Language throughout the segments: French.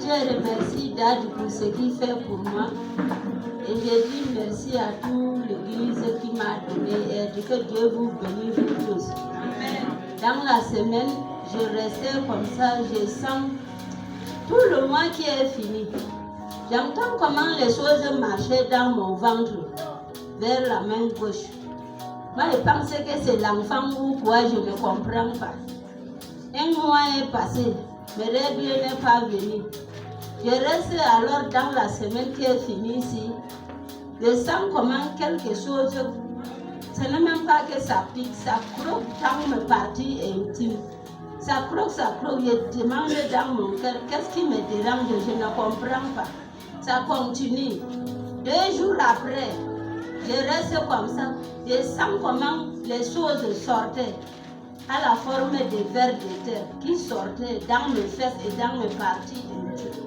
je remercie Dad pour ce qu'il fait pour moi. Et je dis merci à toute l'église qui m'a donné aide. Que Dieu vous bénisse vous tous. Dans la semaine, je restais comme ça, je sens tout le mois qui est fini. J'entends comment les choses marchaient dans mon ventre, vers la main gauche. Moi, je pensais que c'est l'enfant ou quoi, je ne comprends pas. Un mois est passé, mes règles n'est pas venu. Je reste alors dans la semaine qui est finie ici. Je sens comment quelque chose, ce n'est même pas que ça pique, ça croque dans mes parties intimes. Ça croque, je demande dans mon cœur, qu'est-ce qui me dérange, je ne comprends pas. Ça continue. 2 jours après, je reste comme ça. Je sens comment les choses sortaient à la forme de vers de terre qui sortaient dans mes fesses et dans mes parties intimes.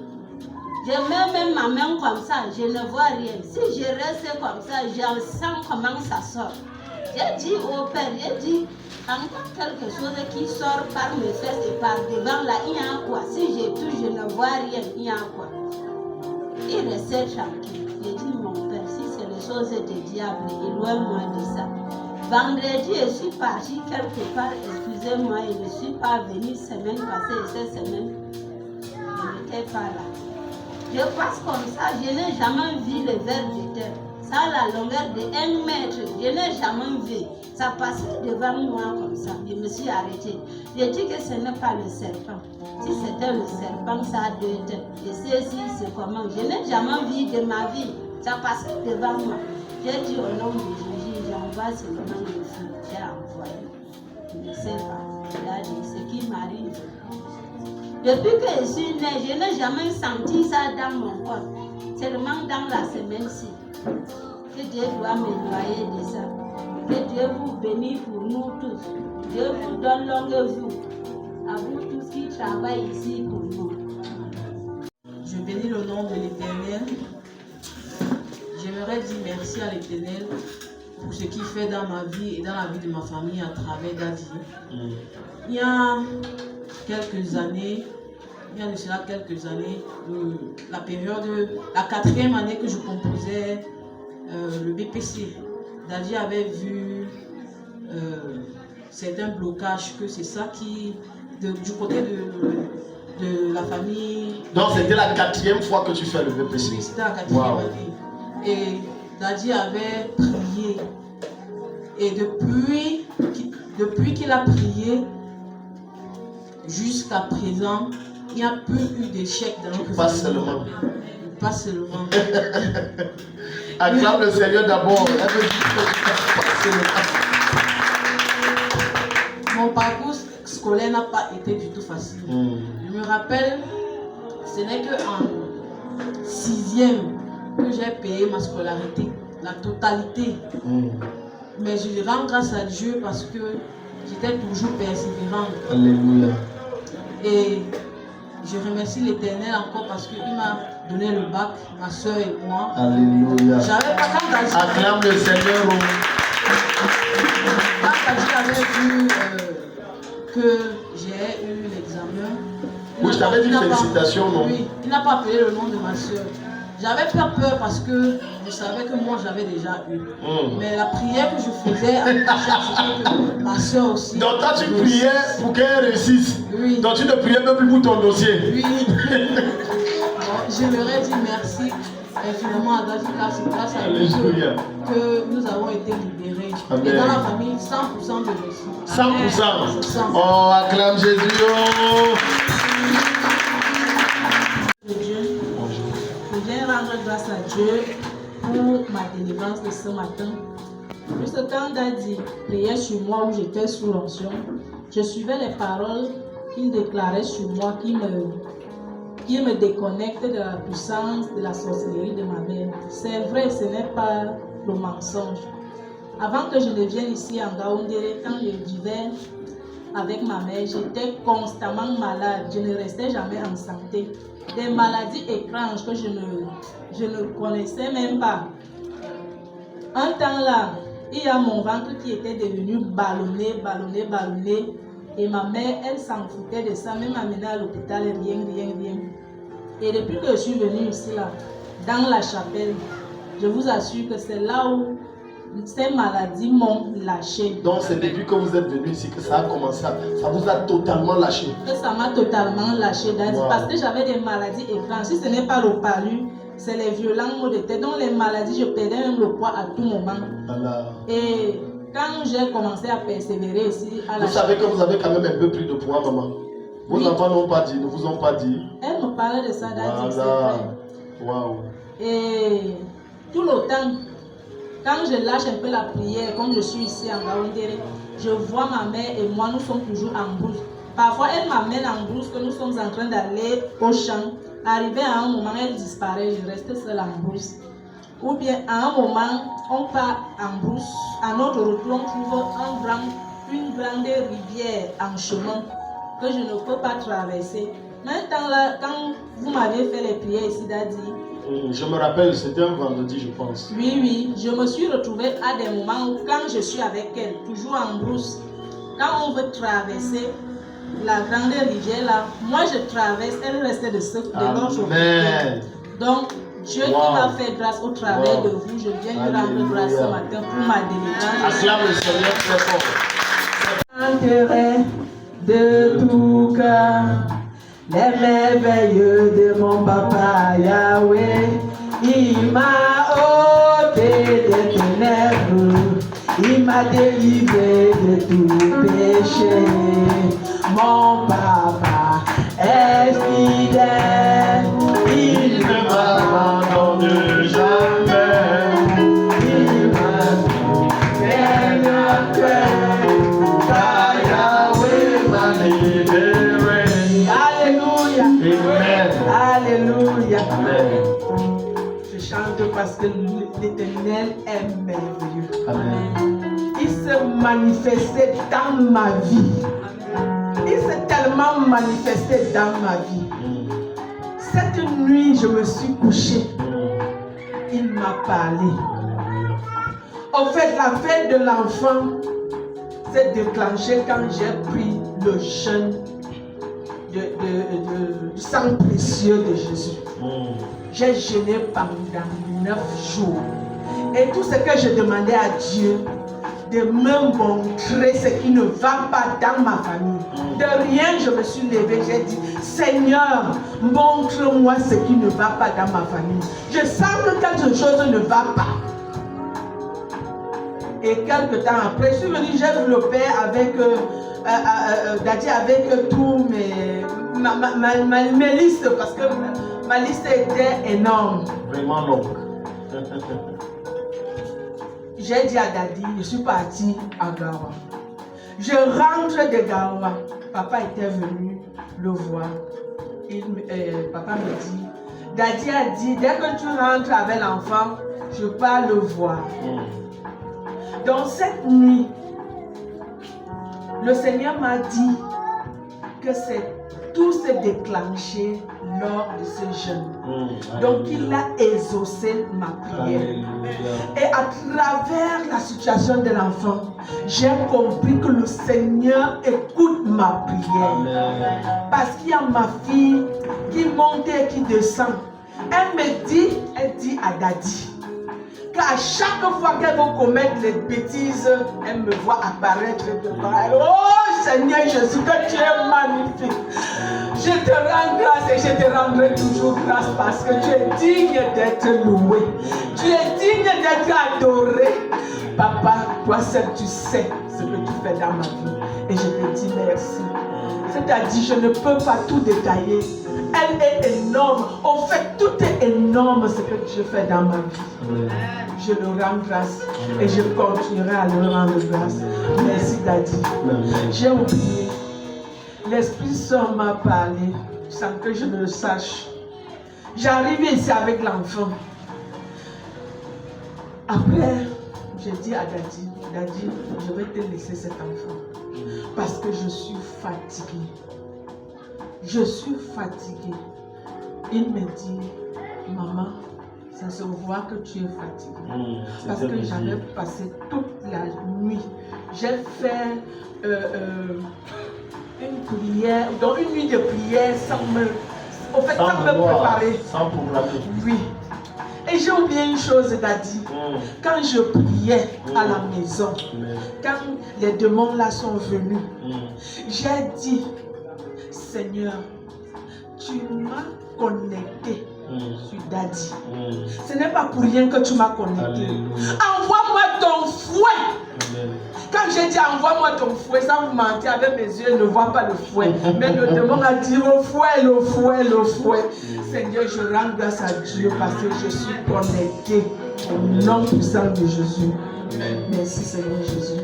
Je mets même ma main comme ça, je ne vois rien. Si je reste comme ça, je sens comment ça sort. J'ai dit au père, j'ai dit, encore quelque chose qui sort par mes fesses et par devant là, il y a quoi? Si je touche, je ne vois rien, il y a quoi? Il restait tranquille. J'ai dit, mon père, si c'est les choses du diable, éloigne-moi de ça. Vendredi, je suis partie quelque part, excusez-moi, je ne suis pas venue semaine passée et cette semaine, je n'étais pas là. Je passe comme ça, je n'ai jamais vu le ver de terre. Ça a la longueur de 1 mètre, je n'ai jamais vu. Ça passait devant moi comme ça, je me suis arrêtée. J'ai dit que ce n'est pas le serpent. Si c'était le serpent, ça a 2 têtes. Je sais si c'est comment. Je n'ai jamais vu de ma vie. Ça passait devant moi. J'ai dit au nom de Jésus, j'envoie seulement le feu. J'ai envoyé. Je ne sais pas. Il a dit ce qui m'arrive. Depuis que je suis née, je n'ai jamais senti ça dans mon corps. Seulement dans la semaine-ci. Que Dieu doit me noyer de ça. Que Dieu vous bénisse pour nous tous. Dieu vous donne longue vie. À vous tous qui travaillent ici pour nous. Je bénis le nom de l'Éternel. J'aimerais dire merci à l'Éternel pour ce qu'il fait dans ma vie et dans la vie de ma famille à travers Daddy. Il y a quelques années, la période, la 4e année que je composais le BPC, Daddy avait vu certains blocages, que c'est ça qui, du côté de la famille. Donc c'était la 4e fois que tu fais le BPC. Oui, c'était la 4e année. Et Daddy avait prié. Et depuis qu'il a prié, jusqu'à présent, il n'y a plus eu d'échec dans notre Pas seulement. Pas seulement. Acclame le Seigneur d'abord. Mon parcours scolaire n'a pas été du tout facile. Je me rappelle, ce n'est qu'en 6e que j'ai payé ma scolarité, la totalité. Mais je rends grâce à Dieu parce que j'étais toujours persévérante. Alléluia. Et je remercie l'Éternel encore parce qu'il m'a donné le bac, ma soeur et moi. Alléluia. J'avais pas quand Daddy. Acclame le Seigneur. Quand Daddy avait vu que j'ai eu l'examen. Oui, je t'avais dit félicitations, non? Oui, il n'a pas appelé le nom de ma soeur. J'avais pas peur parce que je savais que moi j'avais déjà eu. Mais la prière que je faisais avec que ma soeur aussi. Donc toi tu priais pour qu'elle réussisse. Oui. Donc tu ne priais même plus pour ton dossier. Oui. J'aimerais dire merci infiniment à Daddy car c'est grâce à lui que nous avons été libérés. Amen. Et dans la famille, 100% de réussite. 100%. Oh, acclame Jésus. Oh. Je viens rendre grâce à Dieu pour ma délivrance de ce matin. Juste quand Daddy priait sur moi où j'étais sous l'onction, je suivais les paroles qu'il déclarait sur moi qui me déconnectent de la puissance de la sorcellerie de ma mère. C'est vrai, ce n'est pas le mensonge. Avant que je ne vienne ici en Gaoundéré, quand je vivais avec ma mère, j'étais constamment malade. Je ne restais jamais en santé. Des maladies étranges que je ne connaissais même pas. Un temps là, il y a mon ventre qui était devenu ballonné. Et ma mère, elle s'en foutait de ça, même amenée à l'hôpital, rien. Et depuis que je suis venue ici, là, dans la chapelle, je vous assure que c'est là où ces maladies m'ont lâché. Donc c'est depuis que vous êtes venu ici que ça a commencé, ça vous a totalement lâché. Que ça m'a totalement lâché, Wow. parce que j'avais des maladies étranges. Si ce n'est pas le palu, c'est les violents maux de tête. Donc les maladies, je perdais même le poids à tout moment. Voilà. Et quand j'ai commencé à persévérer ici à la Vous savez que vous avez quand même un peu pris de poids, maman. Vos Oui. enfants n'ont pas dit, ne vous ont pas dit. elle me parlait de ça, Daddy, c'est Voilà. vrai. Waouh. Et tout le temps, quand je lâche un peu la prière, comme je suis ici en Gaoundéré, je vois ma mère et moi, nous sommes toujours en brousse. Parfois, elle m'amène en brousse, que nous sommes en train d'aller au champ. Arrivé à un moment, elle disparaît, je reste seule en brousse. Ou bien, à un moment, on part en brousse. À notre retour, on trouve une grande rivière en chemin que je ne peux pas traverser. Maintenant, là, quand vous m'avez fait les prières ici, Daddy, Je me rappelle, c'était un vendredi, je pense. oui, je me suis retrouvée à des moments où, quand je suis avec elle, toujours en brousse, quand on veut traverser la grande rivière là, moi je traverse, elle restait de l'autre côté. Amen. Donc, Dieu qui Wow. m'a fait grâce au travers Wow. de vous, je viens lui rendre grâce ce Alléluia. matin pour ma délivrance. Acclame le Seigneur très fort. Intérêt de tout cœur, les merveilles de mon papa Yahweh. Il m'a ôté des ténèbres, il m'a délivré de tout péché. Mon papa est fidèle, il Ne m'abandonne jamais. il m'a fait un cœur, car Yahweh m'a Libéré. Alléluia. Amen. Alléluia. Amen. Je chante parce que l'Éternel est merveilleux. Amen. Il s'est manifesté dans ma vie. Il s'est tellement manifesté dans ma vie. Cette nuit, je me suis couché. Il m'a parlé. En fait, la fête de l'enfant s'est déclenchée quand j'ai pris le jeûne du sang précieux de Jésus. J'ai jeûné pendant 9 jours. Et tout ce que je demandais à Dieu, de me montrer ce qui ne va pas dans ma famille. De rien, je me suis levée, j'ai dit, Seigneur, montre-moi ce qui ne va pas dans ma famille. Je sens que quelque chose ne va pas. Et quelque temps après, je suis venue, j'ai vu le père avec, Daddy avec tous mes listes, parce que ma liste était énorme. Vraiment longue. J'ai dit à Daddy, je suis partie à Gawa. Je rentre de Gawa. Papa était venu le voir. Papa me dit, Daddy a dit, dès que tu rentres avec l'enfant, je pars le voir. Donc cette nuit, le Seigneur m'a dit que tout s'est déclenché lors de ce jeûne. Donc il a exaucé ma prière. Et à travers la situation de l'enfant, j'ai compris que le Seigneur écoute ma prière. Parce qu'il y a ma fille qui monte et qui descend. Elle dit à Daddy, qu'à chaque fois qu'elle va commettre les bêtises, elle me voit apparaître devant elle. Oh Seigneur Jésus, que tu es magnifique. Je te rends grâce et je te rendrai toujours grâce parce que tu es digne d'être loué. Tu es digne d'être adoré. Papa, toi seul tu sais ce que tu fais dans ma vie. Et je te dis merci. C'est-à-dire, je ne peux pas tout détailler. Elle est énorme. En fait, tout est énorme ce que Dieu fait dans ma vie. Je le rends grâce et je continuerai à le rendre grâce. Merci Daddy. J'ai oublié. L'Esprit Saint m'a parlé sans que je ne le sache. J'arrive ici avec l'enfant. Après, j'ai dit à Daddy, Daddy, je vais te laisser cet enfant parce que je suis fatiguée. Je suis fatiguée. Il me dit, maman, ça se voit que tu es fatiguée. Parce que j'avais passé toute la nuit. J'ai fait une prière, donc une nuit de prière Au fait, sans me préparer. Sans programmer. Oui. Et j'ai oublié une chose, Daddy. Quand je priais à la maison, quand les démons là sont venus, j'ai dit, Seigneur, tu m'as connecté sur Daddy. Ce n'est pas pour rien que tu m'as connecté. Envoie-moi ton fouet. Amen. Quand j'ai dit envoie-moi ton fouet, sans vous mentir, avec mes yeux, je ne vois pas le fouet. Mais le démon a dit le fouet, le fouet, le fouet. Seigneur, je rends grâce à Dieu parce que je suis connecté au nom puissant de Jésus. Merci Seigneur Jésus.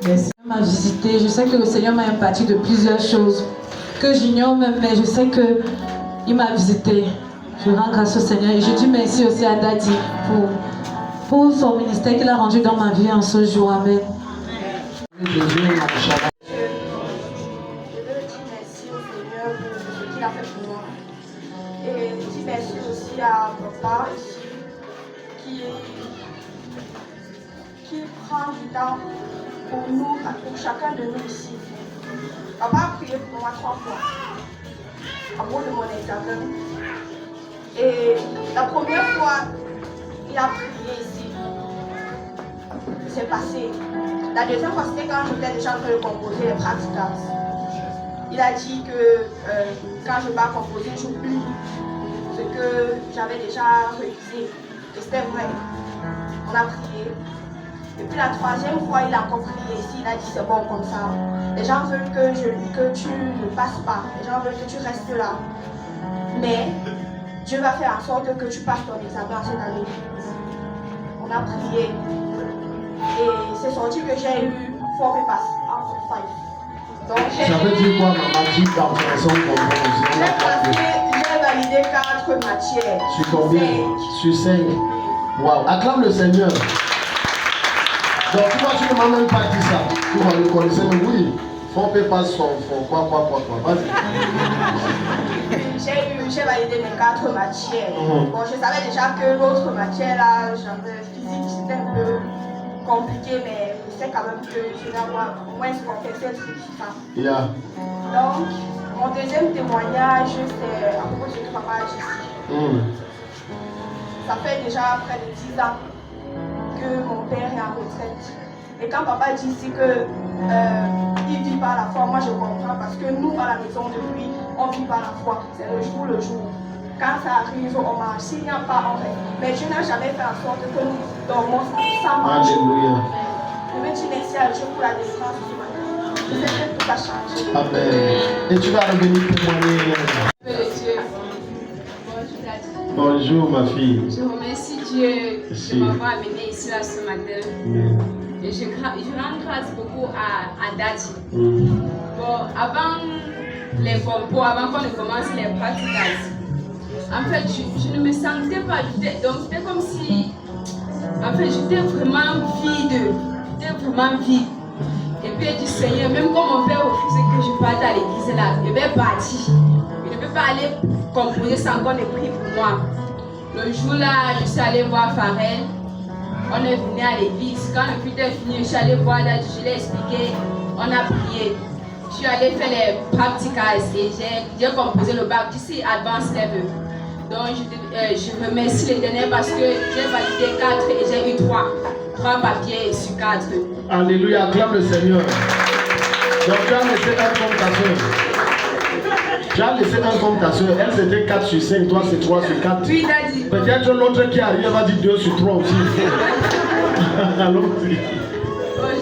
Merci. M'a visité, je sais que le Seigneur m'a imparti de plusieurs choses que j'ignore même, mais je sais qu'il m'a visité. Je rends grâce au Seigneur et je dis merci aussi à Daddy pour son ministère qu'il a rendu dans ma vie en ce jour. Amen. Je veux dire merci au Seigneur pour ce qu'il a fait pour moi. Et dire merci aussi à papa ici qui prend du temps pour nous, pour chacun de nous ici. Papa a prié pour moi 3 fois à propos de mon examen. Et la première fois, il a prié ici. C'est passé. La deuxième fois, c'était quand j'étais déjà en train de composer les practicals. Il a dit que quand je vais composer, j'oublie ce que j'avais déjà révisé. Et c'était vrai. On a prié. Et puis la troisième fois, il a encore prié ici. Il a dit c'est bon comme ça. Les gens veulent que tu ne passes pas. Les gens veulent que tu restes là. Mais Dieu va faire en sorte que tu passes ton examen cette année. On a prié. Et c'est sorti que j'ai eu 4 papers out of 5. Donc Ça veut dire quoi, maman? Dit dans son j'ai validé 4 matières. Sur combien? Sur 5. Waouh, acclame le Seigneur. Donc toi, tu ne m'as même pas dit ça. Tu vas le connaître, mais oui. Faut pas son quoi. Vas-y. J'ai validé mes 4 matières. Bon, je savais déjà que l'autre matière là, physique, c'était un peu compliqué, mais je sais quand même que je vais avoir au moins ce qu'on fait cette ça. Yeah. Donc, mon deuxième témoignage, c'est à propos de ce que papa a dit ici. Ça fait déjà près de 10 ans que mon père est en retraite. Et quand papa dit ici que il vit par la foi, moi je comprends parce que nous à la maison de lui, on vit par la foi. C'est le jour. Quand ça arrive, on marche. S'il n'y a pas, on reste. Mais Dieu n'a jamais fait en sorte que nous dormons sans marcher. Alléluia. Je veux dire merci à Dieu pour la délivrance ce matin. Je sais que tout a changé. Amen. Et tu vas revenir témoigner. Bonjour ma fille. Je remercie Dieu de m'avoir amené ici là ce matin. Et je rends grâce beaucoup à Daddy. Bon, avant les compos, avant qu'on ne commence les practicals, en fait, je ne me sentais pas. Donc c'était comme si, en fait, j'étais vraiment vide. Et puis il dit Seigneur, même quand mon père refusait que je parte à l'église là, je vais partir. Je ne peux pas aller composer sans qu'on ait pris pour moi. Le jour là, je suis allée voir Pharrell. On est venu à l'église. Quand le culte est fini, je suis allée voir Daddy, je l'ai expliqué. On a prié. Je suis allée faire les practicals et j'ai composé le bac d'ici Advanced Level. Donc je remercie l'Éternel parce que j'ai validé 4 et j'ai eu 3 papiers sur 4. Alléluia, acclame le Seigneur. Donc tu as laissé un comme ta soeur. Tu as laissé un comme ta soeur. Elle c'était 4 sur 5, toi c'est 3 sur 4. Oui, Daddy. Peut-être l'autre qui arrive va dire 2 sur 3 aussi. Allons-y.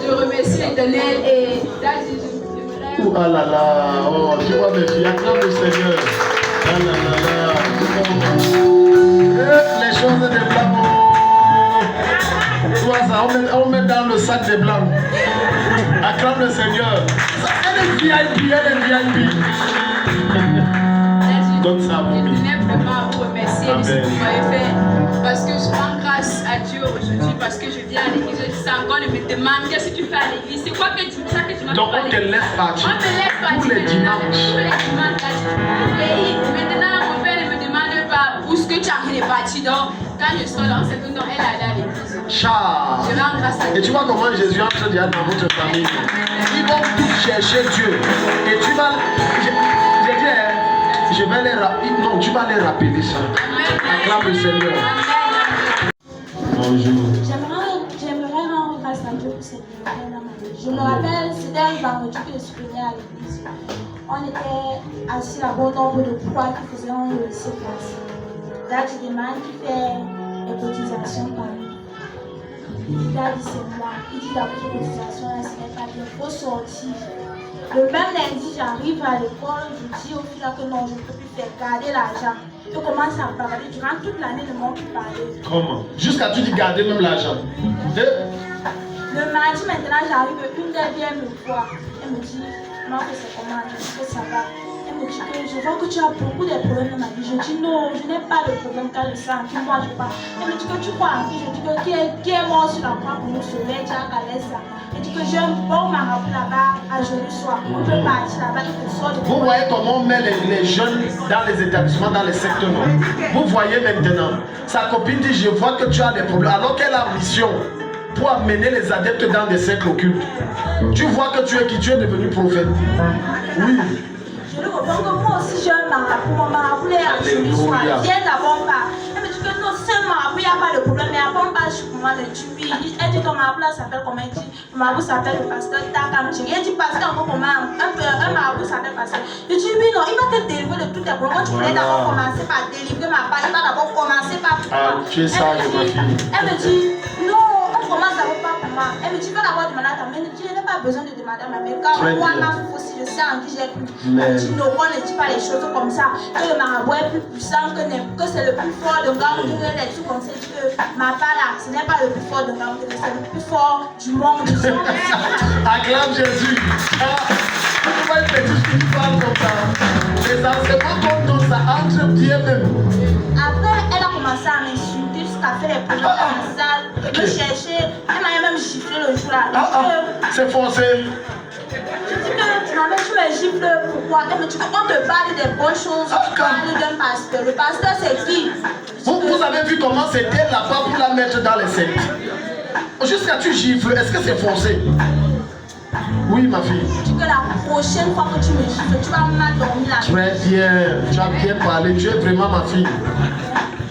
Je remercie l'Éternel et Daddy, je oh là là, oh, tu vois mes filles, acclame le Seigneur. Ah là là là. Les choses des blancs. Tu vois ça, on met dans le sac des blancs. Acclame le Seigneur. Elle est VIP, elle est VIP. Donc ça, je tenais vraiment à vous remercier de ce que vous m'avez fait. Parce que je rends grâce à Dieu aujourd'hui. Parce que je viens à l'église. Je dis ça encore, on me demande qu'est-ce que tu fais à l'église. C'est quoi que tu fais que tu m'as fait. Donc on te laisse partir. On me laisse partir. Tous les dimanches. Et maintenant, mon père ne me demande pas où est-ce que tu es parti. Donc, quand je sors là, on sait que non, elle est allée à l'église. Je rends grâce à Dieu. Et tu vois comment Jésus entre déjà dans votre famille. Ils vont tous chercher Dieu. Et tu vas. J'ai dit, je vais les rappeler. Non, tu vas les rappeler ça. Acclame le Seigneur. Bonjour. J'aimerais rendre grâce à Dieu pour cette nouvelle dans ma vie. Je me rappelle, c'était un vendredi que je suis venue à l'église. On était assis à bon nombre de croix qui faisaient le lycée classique. Là, tu demandes qui fait les cotisations par nous. Il a dit c'est moi. Il dit d'abord les cotisations, là, ce n'est pas bien. Il faut sortir. Le même lundi, j'arrive à l'école, je dis au final que non, je ne peux plus faire garder l'argent. Je commence à parler. Durant toute l'année, je ne m'en plus parler. Comment? Jusqu'à tu dis garder même l'argent. Le mardi, maintenant, j'arrive, une d'elles vient me voir. Elle me dit, maman, c'est comment? Je dis que ça va. Elle me dit que je vois que tu as beaucoup de problèmes dans ma vie. Je dis non, je n'ai pas de problème quand je sens qui moi je parle. Elle me dit que tu crois en qui? Je dis que qui est mort sur la croix pour nous sauver? Tu as regardé ça. Elle dit que j'ai un bon marabout là-bas à jeudi soir. On peut partir là-bas, il faut sortir. Vous voyez comment on met les jeunes dans les établissements, dans les secteurs. Vous voyez maintenant, sa copine dit, je vois que tu as des problèmes. Alors qu'elle a mission pour amener les adeptes dans des cercles occultes. Tu vois que tu es qui? Tu es devenu prophète. Oui. Je lui réponds que moi aussi j'ai un marabout. Mon marabout est à jeudi soir. Viens d'abord pas. Elle me dit que non, c'est un marabout, il n'y a pas de problème. Mais avant pas, je commence le tuer. Elle dit que mon marabout là s'appelle comment? Elle dit, mon marabout s'appelle le pasteur Takamchi. Elle dit, pasteur, encore comment? Un marabout s'appelle pasteur. Je dis, oui, non, il va te délivrer de tous tes problèmes. Tu voulais d'abord commencer par délivrer ma part. Il va d'abord commencer par toi. Ah, tu es sage, ma fille. Elle me dit, non, on commence d'abord par moi. Elle me dit, va d'abord demander à ta mère. Elle me dit, je n'ai pas besoin de demander à ma mère. Car moi, ma fille aussi, je sais en qui j'ai cru. Elle me dit, non, on ne dit pas les choses comme ça. Que le marabout est plus puissant, que c'est le plus fort de Gamou, que les trucs comme ça. Que ma part là, ce n'est pas le plus fort de Gamou, c'est le plus fort du monde. Acclame Jésus. Pourquoi une petite fille parle comme ça? Les enseignements qu'on donne ça entre bien même. Après, elle a commencé à m'insulter jusqu'à faire les problèmes dans la salle, me chercher. Elle m'a même giflé le jour là. C'est forcé. Je dis que non, mais tu me gifles, pourquoi? Elle me dit qu'on te parle des bonnes choses, tu parles d'un pasteur. Le pasteur, c'est qui? Vous avez vu comment c'était là-bas pour la mettre dans les sectes. Jusqu'à tu gifles, est-ce que c'est forcé? Oui, ma fille. Je dis que la prochaine fois que tu me gifles, tu vas mal dormir là. Très bien, tu as bien parlé, tu es vraiment ma fille.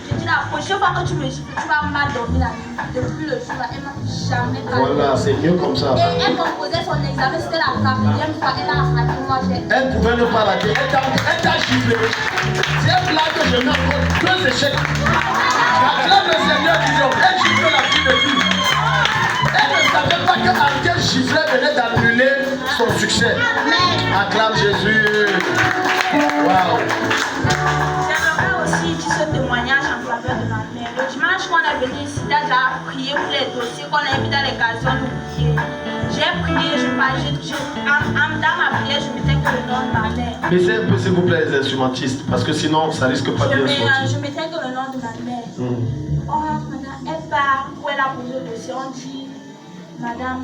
Je dis la prochaine fois que tu me gifles, tu vas mal dormir la nuit. Depuis le jour là, elle m'a jamais parlé. Voilà, c'est mieux comme ça. Et elle composait son examen, c'était la 4e fois, elle a raté, moi j'ai... Elle pouvait ne pas rater, elle t'a giflé. C'est un plat que je mets encore 2 échecs. Acclame le Seigneur du Dieu, elle gifle la fille de Dieu. Elle ne savait pas qu'un quel giflet venait d'annuler son succès. Acclame Jésus. Waouh. J'aimerais aussi dire ce témoignage en faveur de ma mère. Le dimanche qu'on est venu ici, j'ai prié pour les dossiers qu'on a mis dans les gazons de prier. J'ai prié, dans ma prière, je mettais que le nom de ma mère. Baissez un peu s'il vous plaît les instrumentistes, parce que sinon ça risque pas de bien sortir. Je mettais que le nom de ma mère. On rentre maintenant, elle part où elle a posé le dossier. On dit, madame,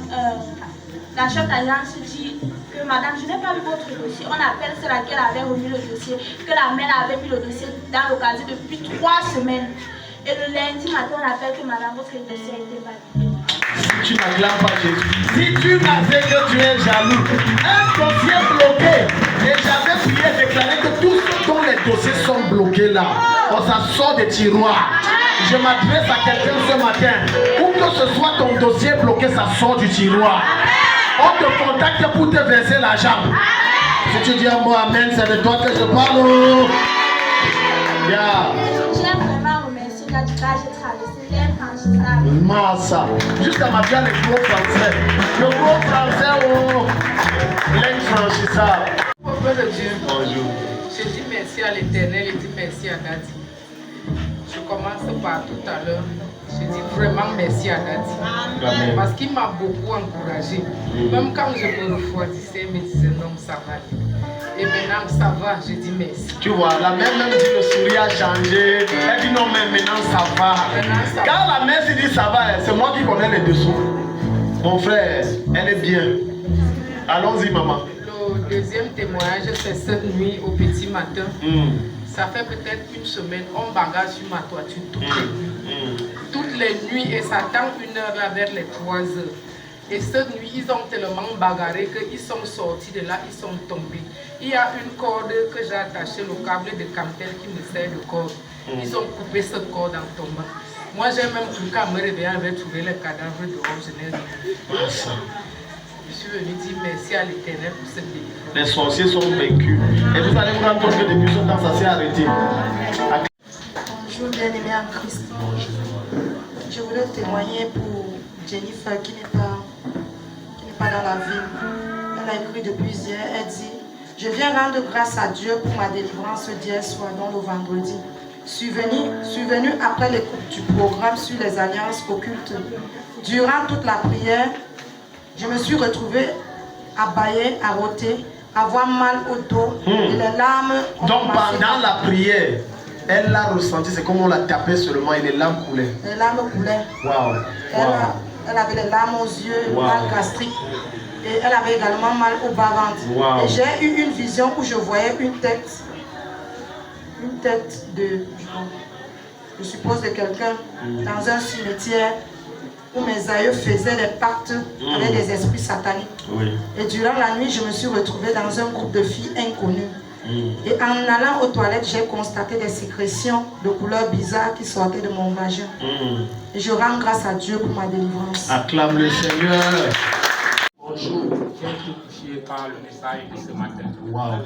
la chef d'agence dit que madame, je n'ai pas vu votre dossier. On appelle celle laquelle avait remis le dossier, que la mère avait mis le dossier dans le casier depuis 3 semaines. Et le lundi matin, on appelle que madame, votre dossier a été validé. Si tu n'acclames pas Jésus, si tu n'avais que tu es jaloux, un dossier bloqué, et j'avais prié et déclaré que tous ceux dont les dossiers sont bloqués là, ça sort des tiroirs. Je m'adresse à quelqu'un ce matin, où que ce soit ton dossier bloqué, ça sort du tiroir. On te contacte pour te verser l'argent. Si tu dis à moi amen, c'est de toi que je parle. J'aime vraiment remercier la j'ai traversé l'infranchissable. Massa. Jusqu'à ma vie, les gros français. Le gros français, oh. L'infranchissable. Peuple de Dieu. Bonjour. Je dis merci à l'Éternel et dis merci à Nadi. Je commence par tout à l'heure. Je dis vraiment merci à Nadi. Parce qu'il m'a beaucoup encouragé. Même quand je me refroidissais, il me disait non, ça va. Et maintenant ça va, je dis merci. Tu vois, la mère même dit le sourire a changé. Elle dit non, mais maintenant ça va. Quand la mère se dit ça va, c'est moi qui connais les dessous. Mon frère, elle est bien. Allons-y, maman. Le deuxième témoignage, c'est cette nuit au petit matin. Ça fait peut-être une semaine, on bagarre sur ma toiture toutes les nuits. Toutes les nuits, et ça tend 1 heure là vers les 3 heures. Et cette nuit, ils ont tellement bagarré qu'ils sont sortis de là, ils sont tombés. Il y a une corde que j'ai attachée, le câble de campel qui me sert de corde. Ils ont coupé cette corde en tombant. Moi, j'ai même cru qu'à me réveiller, j'avais trouvé le cadavre dehors, je n'ai rien vu. Je suis venu dire merci à l'Éternel pour cette délivrance. Les sorciers sont vaincus. Et vous allez vous rendre compte que depuis ce temps, ça s'est arrêté. Bonjour, bien-aimé en Christ. Je voulais témoigner pour Jennifer qui n'est pas dans la ville. Elle a écrit depuis hier, elle dit: je viens rendre grâce à Dieu pour ma délivrance d'hier soir, donc le vendredi. Je suis venue après l'écoute du programme sur les alliances occultes. Durant toute la prière, je me suis retrouvée à bâiller, à rôter, à avoir mal au dos et les larmes. Donc pendant la prière, elle l'a ressenti, c'est comme on l'a tapé seulement et les larmes coulaient. Les larmes coulaient. Wow. Elle avait les larmes aux yeux, mal gastrique. Et elle avait également mal au bas-ventre. Wow. Et j'ai eu une vision où je voyais une tête de, je suppose de quelqu'un, dans un cimetière où mes aïeux faisaient des pactes avec des esprits sataniques. Oui. Et durant la nuit, je me suis retrouvée dans un groupe de filles inconnues. Et en allant aux toilettes, j'ai constaté des sécrétions de couleurs bizarres qui sortaient de mon vagin. Et je rends grâce à Dieu pour ma délivrance. Acclame le Seigneur. Bonjour, j'ai été touché par le message de ce matin. Wow.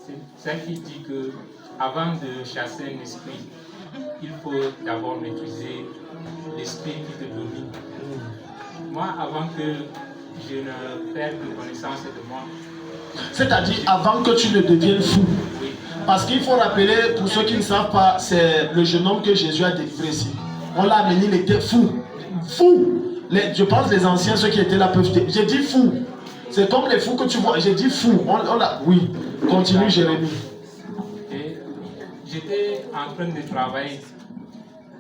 C'est celle qui dit que avant de chasser un esprit, il faut d'abord maîtriser l'esprit qui te domine. Moi, avant que je ne perde connaissance de moi, c'est-à-dire avant que tu ne deviennes fou. oui. Parce qu'il faut rappeler, pour ceux qui ne savent pas, c'est le jeune homme que Jésus a délivré ici. On l'a amené, il était fou. Fou. Je pense les anciens, ceux qui étaient là peuvent dire. J'ai dit fou. C'est comme les fous que tu vois. J'ai dit fou. Oui. Continue, Jérémie. J'étais en train de travailler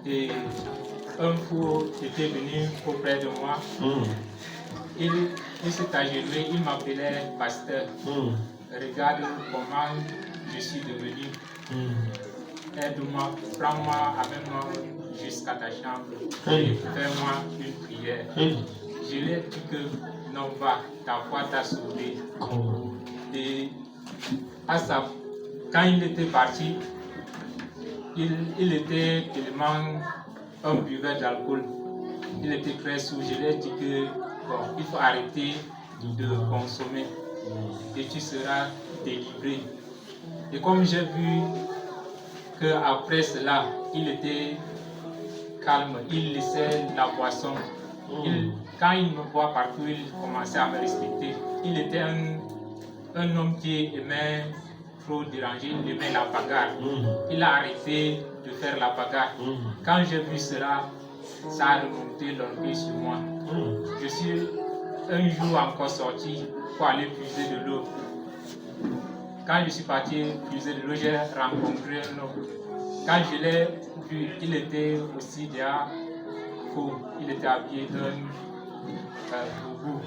et un fou était venu auprès de moi. Il s'est agenouillé, il m'appelait pasteur. Regarde comment je suis devenu. Aide-moi, prends-moi, amène-moi jusqu'à ta chambre et fais-moi une prière. Je lui ai dit que non, va, ta foi t'a sauvé. Et quand il était parti, il était tellement un buveur d'alcool. Il était très sous. Je lui ai dit que bon, il faut arrêter de consommer et tu seras délivré. Et comme j'ai vu qu'après cela, il était calme, il laissait la boisson. Quand il me voit partout, il commençait à me respecter. Il était un homme qui aimait trop déranger, il aimait la bagarre. Il a arrêté de faire la bagarre. Quand j'ai vu cela, ça a remonté l'orgueil sur moi. Je suis un jour encore sorti pour aller puiser de l'eau. Quand je suis parti puiser de l'eau, j'ai rencontré un homme. Quand je l'ai vu, il était aussi déjà faux. Il était habillé d'un boubou.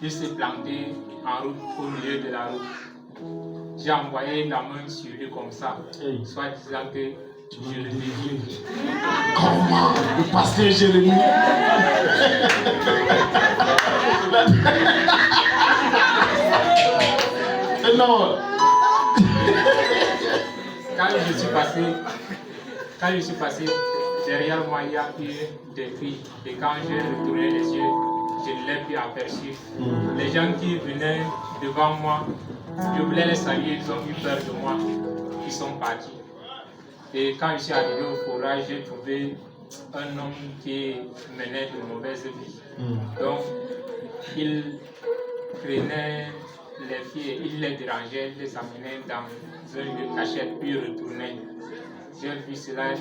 Il s'est planté en route au milieu de la route. J'ai envoyé la main sur lui comme ça, soit disant que je le désire. Comment le pasteur Jérémie? Non. Quand je suis passé derrière moi, il y a eu des cris. Et quand j'ai retourné les yeux, je ne l'ai plus aperçu. Les gens qui venaient devant moi, je voulais les saluer, ils ont eu peur de moi. Ils sont partis. Et quand je suis arrivé au forage, j'ai trouvé un homme qui menait de mauvaises vies. Donc, il prenait les filles, il les dérangeait, il les amenait dans un lieu de cachette, puis retournait. J'ai vu cela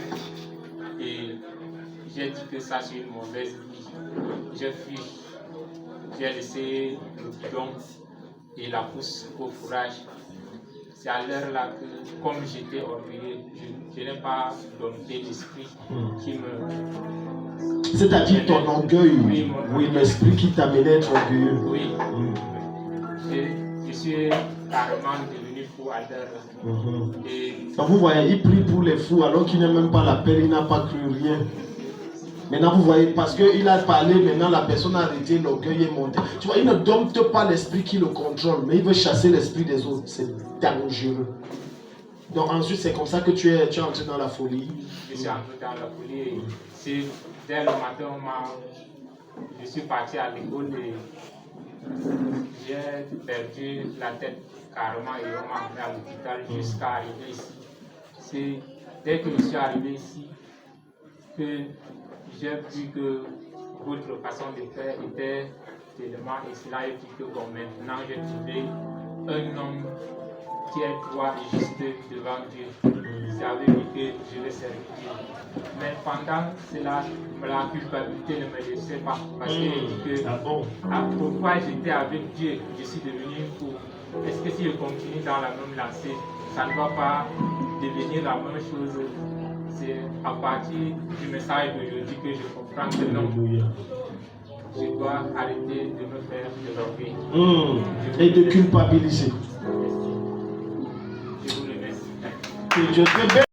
et j'ai dit que ça c'est une mauvaise vie. J'ai fui, j'ai laissé le bidon et la pousse au fourrage. C'est à l'heure là que, comme j'étais orgueilleux, je n'ai pas dompté l'esprit qui me... C'est-à-dire ton orgueil, oui, l'esprit qui t'amenait à être orgueilleux. Oui. Je suis carrément devenu fou à l'heure là. Donc vous voyez, il prie pour les fous alors qu'il n'a même pas l'appel, il n'a pas cru rien. Maintenant, vous voyez, parce qu'il a parlé, maintenant la personne a arrêté, l'orgueil est monté. Tu vois, il ne dompte pas l'esprit qui le contrôle, mais il veut chasser l'esprit des autres. C'est dangereux. Donc ensuite, c'est comme ça que tu es entré dans la folie. Je suis entré dans la folie. Et c'est dès le matin, je suis parti à l'école et j'ai perdu la tête carrément et on m'a amené à l'hôpital jusqu'à arriver ici. C'est dès que je suis arrivé ici que j'ai vu que votre façon de faire était tellement excellente et que bon, maintenant j'ai trouvé un homme qui est droit et juste devant Dieu. Ça veut dire que je vais servir Dieu. Mais pendant cela, la culpabilité ne me laissait pas. Parce que j'ai dit que pourquoi j'étais avec Dieu, je suis devenu fou. Est-ce que si je continue dans la même lancée, ça ne va pas devenir la même chose? C'est à partir du message d'aujourd'hui que je comprends que non. Je dois arrêter de me faire de l'orgueil. Et de culpabiliser. Je vous remercie. Que Dieu te bénisse.